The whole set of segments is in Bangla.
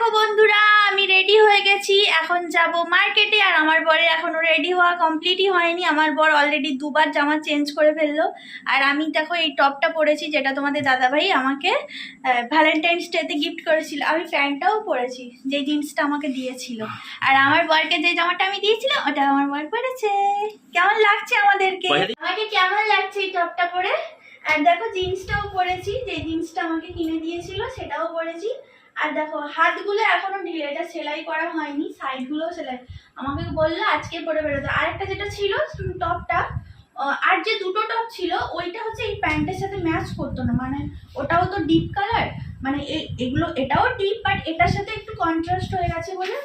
দেখো বন্ধুরা, আমি রেডি হয়ে গেছি। এখন যাব মার্কেটে। আর আমার বরের এখনো রেডি হওয়া কমপ্লিটই হয়নি। আমার বর অলরেডি দুবার জামা চেঞ্জ করে ফেললো। আর আমি দেখো এই টপটা পরেছি, যেটা তোমাদের দাদাভাই আমাকে ভ্যালেন্টাইন্স ডেতে গিফট করেছিল। আমি প্যান্টটাও পরেছি, যে জিন্সটা আমাকে দিয়েছিল। আর আমার বরকে যে জামাটা আমি দিয়েছিলাম ওটা আমার বর পরেছে। কেমন লাগছে আমাদেরকে? আমাকে কেমন লাগছে এই টপটা পরে? আর দেখো জিন্সটাও পরেছি, যে জিন্সটা আমাকে কিনে দিয়েছিল সেটাও পরেছি। আর দেখো হাতগুলো এখনো ঢিলে, এটা সেলাই করা হয়নি, সাইডগুলো সেলাই। আমাকে বললো আজকে পরে বেরোতে। আরেকটা যেটা ছিল টপটা, আর যে দুটো টপ ছিল ওইটা হচ্ছে এই প্যান্টের সাথে ম্যাচ করতো না, মানে ওটাও তো ডিপ কালার, মানে এগুলো এটাও ডিপ, বাট এটার সাথে একটু কন্ট্রাস্ট হয়ে গেছে বলে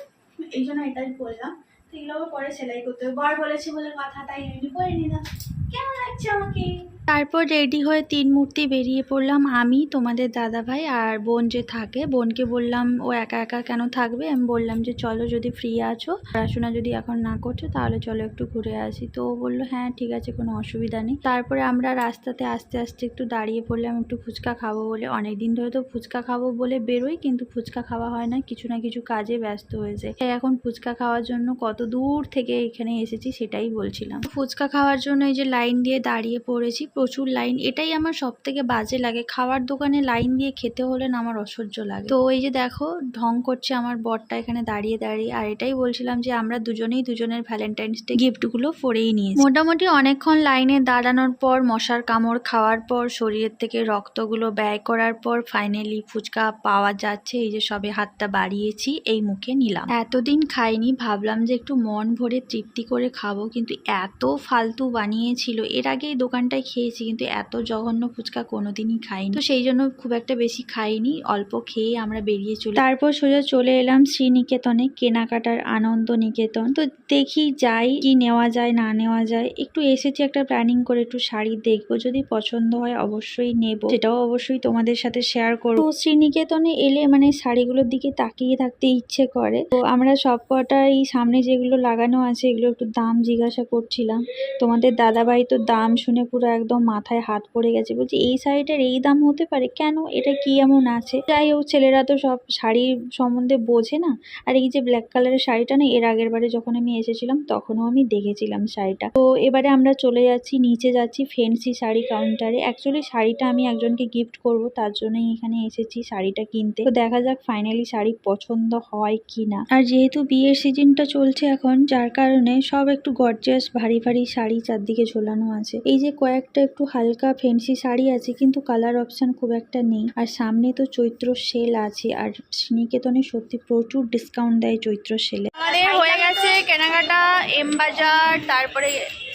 এই জন্য এটাই পরলাম। তো এগুলো পরে সেলাই করতে হবে, বর বলেছে বলে কথা, তাই রেডি করে নিলাম। কেমন লাগছে আমাকে? তারপর রেডি হয়ে তিন মূর্তি বেরিয়ে পড়লাম। আমি, তোমাদের দাদাভাই আর বোন যে থাকে, বোনকে বললাম ও একা একা কেন থাকবে, আমি বললাম যে চলো যদি ফ্রি আছো, পড়াশোনা যদি এখন না করছো তাহলে চলো একটু ঘুরে আসি। তো ও বললো হ্যাঁ ঠিক আছে, কোনো অসুবিধা নেই। তারপরে আমরা রাস্তাতে আস্তে আস্তে একটু দাঁড়িয়ে পড়লাম একটু ফুচকা খাবো বলে। অনেকদিন ধরে তো ফুচকা খাবো বলে বেরোই, কিন্তু ফুচকা খাওয়া হয় না, কিছু না কিছু কাজে ব্যস্ত হয়েছে। এখন ফুচকা খাওয়ার জন্য কত দূর থেকে এখানে এসেছি সেটাই বলছিলাম। ফুচকা খাওয়ার জন্য এই যে লাইন দিয়ে দাঁড়িয়ে পড়েছি, প্রচুর লাইন। এটাই আমার সব থেকে বাজে লাগে, খাওয়ার দোকানে লাইন দিয়ে খেতে হলে না আমার অসহ্য লাগে। তো এই যে দেখো ঢং করছে আমার বরটা এখানে দাঁড়িয়ে দাঁড়িয়ে। আর এটাই বলছিলাম যে আমরা দুজনেই দুজনের ভ্যালেন্টাইন্স ডে গিফটগুলো পরেই নিয়েছি। মোটামুটি অনেকক্ষণ লাইনে দাঁড়ানোর পর, মশার কামড় খাওয়ার পর, শরীরের থেকে রক্তগুলো ব্যয় করার পর ফাইনালি ফুচকা পাওয়া যাচ্ছে। এই যে সবে হাতটা বাড়িয়েছি, এই মুখে নিলাম। এতদিন খাইনি, ভাবলাম যে একটু মন ভরে তৃপ্তি করে খাবো, কিন্তু এত ফালতু বানিয়েছিল। এর আগে এই দোকানটায় খেয়েছি, কিন্তু এত জঘন্য ফুচকা কোনোদিনই খাইনি। তো সেই জন্য খুব একটা বেশি খাইনি, অল্প খেয়ে আমরা বেরিয়ে চলে। তারপর সোজা চলে এলাম শ্রীনিকেতনে, কেনাকাটার আনন্দ নিকেতন। তো দেখি যাই, কি নেওয়া যায় না নেওয়া যায়। একটু এসেছি একটা প্ল্যানিং করে, একটু শাড়ি দেখবো, যদি পছন্দ হয় অবশ্যই নেব, সেটাও অবশ্যই তোমাদের সাথে শেয়ার করবো। তো শ্রীনিকেতনে এলে মানে শাড়িগুলোর দিকে তাকিয়ে থাকতে ইচ্ছে করে। তো আমরা সব কটাই সামনে যেগুলো লাগানো আছে এগুলো একটু দাম জিজ্ঞাসা করছিলাম। তোমাদের দাদাভাই তো দাম শুনে পুরো একদম মাথায় হাত পড়ে গেছে, বলছি এই শাড়িটার এই দাম হতে পারে, কেন, এটা কি এমন আছে? যাই হোক, ছেলেরা তো সব শাড়ির সম্বন্ধে বোঝে না। আর এই যে ব্ল্যাক কালারের শাড়িটা না, এর আগের বারে যখন আমি এসেছিলাম তখনও আমি দেখেছিলাম শাড়িটা। তো এবারে আমরা চলে যাচ্ছি, নিচে যাচ্ছি ফ্যান্সি শাড়ি কাউন্টারে। অ্যাকচুয়ালি শাড়িটা আমি একজনকে গিফট করব, তার জন্যই এখানে এসেছি শাড়িটা কিনতে। তো দেখা যাক ফাইনালি শাড়ি পছন্দ হয় কিনা। আর যেহেতু বিয়ের সিজনটা চলছে এখন, যার কারণে সব একটু গর্জিয়াস ভারী ভারী শাড়ি চারদিকে ঝোলানো আছে। এই যে কয়েকটা একটু হালকা ফ্যান্সি শাড়ি আছে, কিন্তু কালার অপশন খুব একটা নেই। আর সামনে তো চৈত্র সেল আছে, আর শ্রীনিকেতনে সত্যি প্রচুর ডিসকাউন্ট দেয় চৈত্র সেলে। আমাদের হয়ে গেছে কেনাকাটা, এম বাজার, তারপরে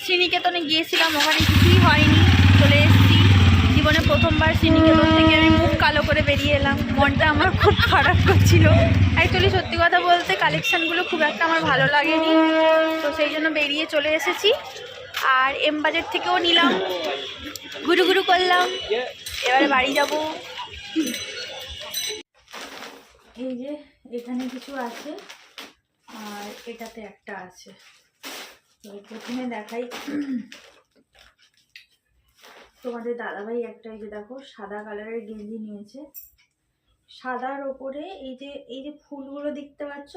শ্রীনিকেতনে গিয়েছিলাম, ওখানে কিছুই হয়নি, চলে এসেছি। জীবনে প্রথমবার শ্রীনিকেতন থেকে আমি মুখ কালো করে বেরিয়ে এলাম, মনটা আমার খুব খারাপ করছিল। অ্যাকচুয়ালি সত্যি কথা বলতে কালেকশানগুলো খুব একটা আমার ভালো লাগেনি, তো সেই জন্য বেরিয়ে চলে এসেছি। আর এম বাজার থেকেও নিলাম, ঘুরু ঘুরু করলাম, এবারে বাড়ি যাব। এই যে এখানে কিছু আছে, আর এটাতে একটা আছে। তো প্রথমে দেখাই, তোমাদের দাদাভাই একটা, এই যে দেখো সাদা কালারের গেঞ্জি নিয়েছে। সাদার ওপরে এই যে ফুলগুলো দেখতে পাচ্ছ,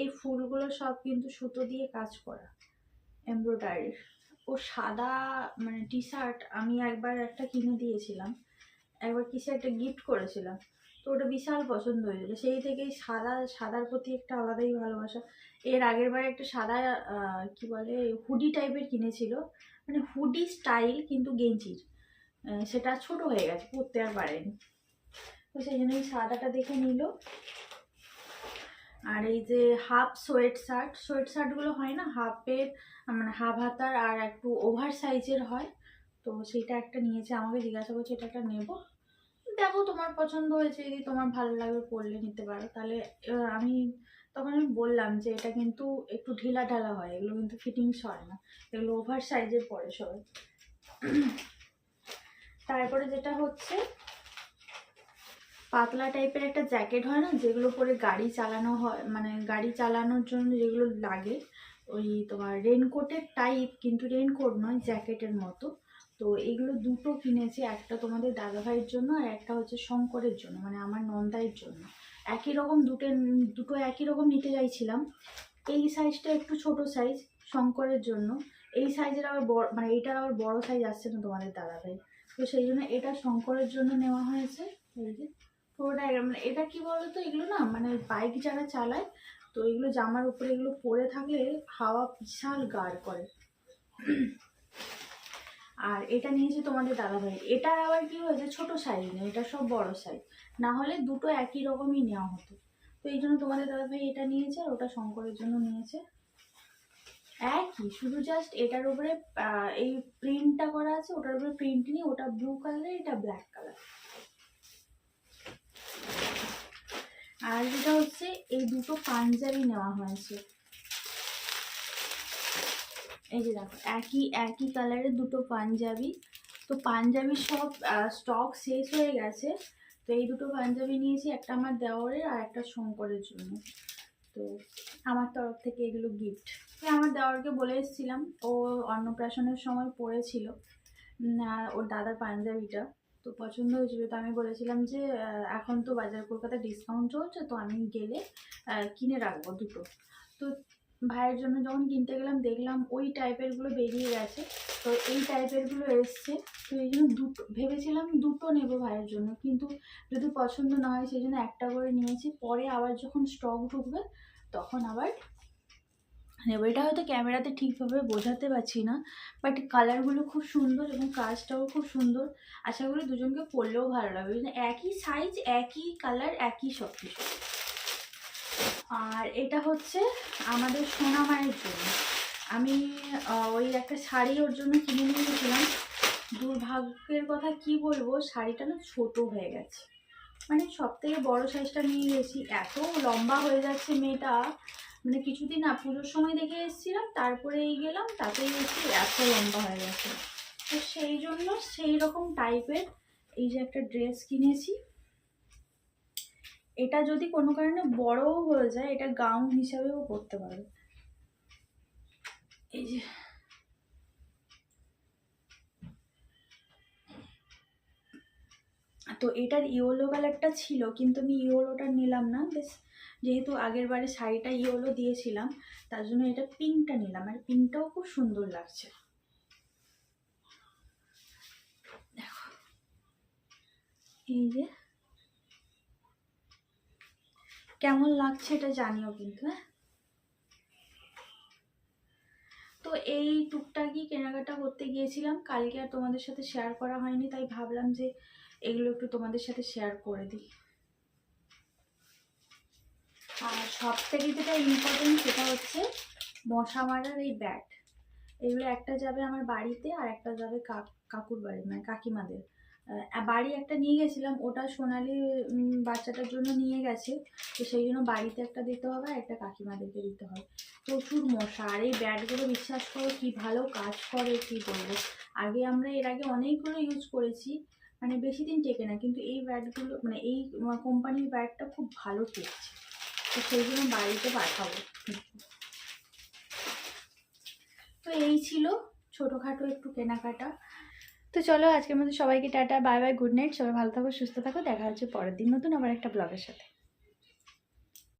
এই ফুলগুলো সব কিন্তু সুতো দিয়ে কাজ করা, এমব্রয়ডারির। ও সাদা মানে টি শার্ট আমি একবার একটা কিনে দিয়েছিলাম, একবার কিসে একটা গিফট করেছিলাম, তো ওটা বিশাল পছন্দ হয়েছিল। সেই থেকেই সাদার প্রতি একটা আলাদাই ভালোবাসা। এর আগের বার একটা সাদা কি বলে হুডি টাইপের কিনেছিল, মানে হুডি স্টাইল কিন্তু গেঞ্জির, সেটা ছোট হয়ে গেছে, পরতে আর পারেনি। তো সেই জন্য এই সাদাটা দেখে নিল। আর এই যে হাফ সোয়েট শার্টগুলো হয় না, হাফের মানে হাফ হাতার আর একটু ওভার সাইজের হয়, তো সেইটা একটা নিয়েছে। আমাকে জিজ্ঞাসা করছে এটা একটা নেবো, দেখো তোমার পছন্দ হয়েছে, যদি তোমার ভালো লাগবে পরলে নিতে পারো। তাহলে তখন আমি বললাম যে এটা কিন্তু একটু ঢিলা ঢালা হয়, এগুলো কিন্তু ফিটিংস হয় না, এগুলো ওভার সাইজের পরে সবাই। তারপরে যেটা হচ্ছে পাতলা টাইপের একটা জ্যাকেট হয় না, যেগুলো পরে গাড়ি চালানো হয়, মানে গাড়ি চালানোর জন্য যেগুলো লাগে, ওই তোমার রেনকোটের টাইপ, কিন্তু রেনকোট নয়, জ্যাকেটের মতো। তো এগুলো দুটো কিনেছি, একটা তোমাদের দাদাভাইয়ের জন্য আর একটা হচ্ছে শঙ্করের জন্য, মানে আমার নন্দাইয়ের জন্য। একই রকম দুটো একই রকম নিতে চাইছিলাম। এই সাইজটা একটু ছোট সাইজ শঙ্করের জন্য, এই সাইজের আবার বড়, মানে এইটার আবার বড় সাইজ আসছে না তোমাদের দাদাভাই, তো সেই জন্য এটা শঙ্করের জন্য নেওয়া হয়েছে। এই যে পুরোটা মানে এটা কি বলতো, এগুলো না মানে বাইক যারা চালায় তো এগুলো জামার উপরে এগুলো পরে থাকলে হাওয়া বিশাল গাড় করে। আর এটা নিয়েছি তোমাদের দাদাভাই, এটার আবার কি হয়েছে ছোট সাইজ নেই, এটা সব বড় সাইজ, না হলে দুটো একই রকমই নেওয়া হতো। তো এই জন্য তোমাদের দাদাভাই এটা নিয়েছে আর ওটা শঙ্করের জন্য নিয়েছে। একই, শুধু জাস্ট এটার উপরে এই প্রিন্টটা করা আছে, ওটার উপরে প্রিন্ট নেই, ওটা ব্লু কালার, এটা ব্ল্যাক কালার। আর যেটা হচ্ছে এই দুটো পাঞ্জাবি নেওয়া হয়েছে, এই যে দেখো একই কালারের দুটো পাঞ্জাবি। তো পাঞ্জাবির সব স্টক শেষ হয়ে গেছে, তো এই দুটো পাঞ্জাবি নিয়েছি, একটা আমার দেওরের আর একটা শঙ্করের জন্য। তো আমার তরফ থেকে এগুলো গিফট। আমার দেওরকে বলে এসেছিলাম, ও অন্নপ্রাশনের সময় পরেছিল ওর দাদার পাঞ্জাবিটা, তো পছন্দ হয়েছিল। তো আমি বলেছিলাম যে এখন তো বাজার কলকাতা ডিসকাউন্ট চলছে, তো আমি গেলে কিনে রাখবো দুটো। তো ভাইয়ের জন্য যখন কিনতে গেলাম দেখলাম ওই টাইপেরগুলো বেরিয়ে গেছে, তো এই টাইপেরগুলো এসছে। তো এই জন্য ভেবেছিলাম দুটো নেবো ভাইয়ের জন্য, কিন্তু যদি পছন্দ না হয় সেই জন্য একটা করে নিয়েছি। পরে আবার যখন স্টক ঢুকবে তখন আবার নেবো। এটা হয়তো ক্যামেরাতে ঠিকভাবে বোঝাতে পারছি না, বাট কালারগুলো খুব সুন্দর এবং কাজটাও খুব সুন্দর। আশা করি দুজনকে পরলেও ভালো লাগবে, একই সাইজ একই কালার একই সব কিছু। আর এটা হচ্ছে আমাদের সোনা মায়ের জন্য, আমি ওই একটা শাড়ি ওর জন্য কিনে নিয়ে গেছিলাম। দুর্ভাগ্যের কথা কি বলবো, শাড়িটা না ছোট হয়ে গেছে, মানে সব থেকে বড় সাইজটা নিয়ে গেছি, এত লম্বা হয়ে যাচ্ছে মেয়েটা। মানে কিছুদিন না পুজোর সময় দেখে এসেছিলাম, তারপরে এই গেলাম তাতেই এসে এত লম্বা হয়ে গেছে। তো সেই জন্য সেই রকম টাইপের এই যে একটা ড্রেস কিনেছি। এটা যদি কোনো কারণে বড়ও হয়ে যায়, এটা গাউন হিসাবেও পরতে পারবে। এই যে তো এটার ইয়েলো কালারটা ছিল, কিন্তু আমি ইয়েলোটা নিলাম না, বেশ যেহেতু আগের বারে শাড়িটা ইয়েলো দিয়েছিলাম তার জন্য এটা পিঙ্কটা নিলাম, আর পিঙ্কটাও খুব সুন্দর লাগছে। দেখো এই যে কেমন লাগছে এটা জানিও কিন্তু। হ্যাঁ, তো এই টুকটাকি কেনাকাটা করতে গিয়েছিলাম কালকে, আর তোমাদের সাথে শেয়ার করা হয়নি, তাই ভাবলাম যে এগুলো একটু তোমাদের সাথে শেয়ার করে দিই। আর সব থেকে যেটা ইম্পর্টেন্ট সেটা হচ্ছে মশা মারার এই ব্যাট। এগুলো একটা যাবে আমার বাড়িতে আর একটা যাবে কাকুর বাড়ি, মানে কাকিমাদের বাড়ি। একটা নিয়ে গেছিলাম, ওটা সোনালি বাচ্চাটার জন্য নিয়ে গেছে, তো সেই জন্য বাড়িতে একটা দিতে হবে আর একটা কাকিমাদেরকে দিতে হবে। প্রচুর মশা, আর এই ব্যাটগুলো বিশ্বাস করো কি ভালো কাজ করে কি বলবো। আমরা এর আগে অনেকগুলো ইউজ করেছি, মানে বেশি দিন টেকে না, কিন্তু এই ব্যাটগুলো মানে এই কোম্পানির ব্যাটটা খুব ভালো টেকছে, তো সেই জন্য বাড়িতে পাঠাবো। তো এই ছিল ছোটোখাটো একটু কেনাকাটা। তো চলো আজকের মধ্যে সবাইকে tata, bye bye, good night, সবাই ভালো থাকো সুস্থ থাকো, দেখা হচ্ছে পরের দিন নতুন আবার একটা ব্লগের সাথে।